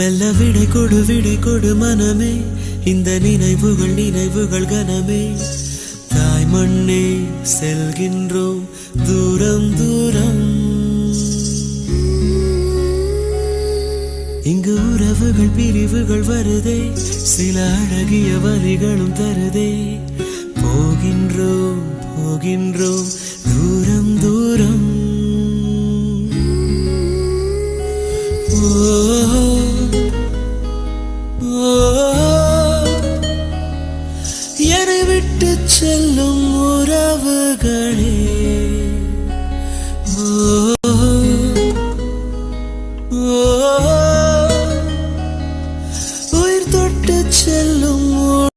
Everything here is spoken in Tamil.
மெல்ல விடை கொடு மனமே, இந்த நினைவுகள் கனமே. தாய் மண்ணே செல்கின்றோம் தூரம் தூரம். இங்கு உறவுகள் பிரிவுகள் வருதே, சில அழகிய வரிகளும் தருதே. போகின்றோம் தூரம் தூரம். என்னை விட்டு செல்லும் உறவுகளே,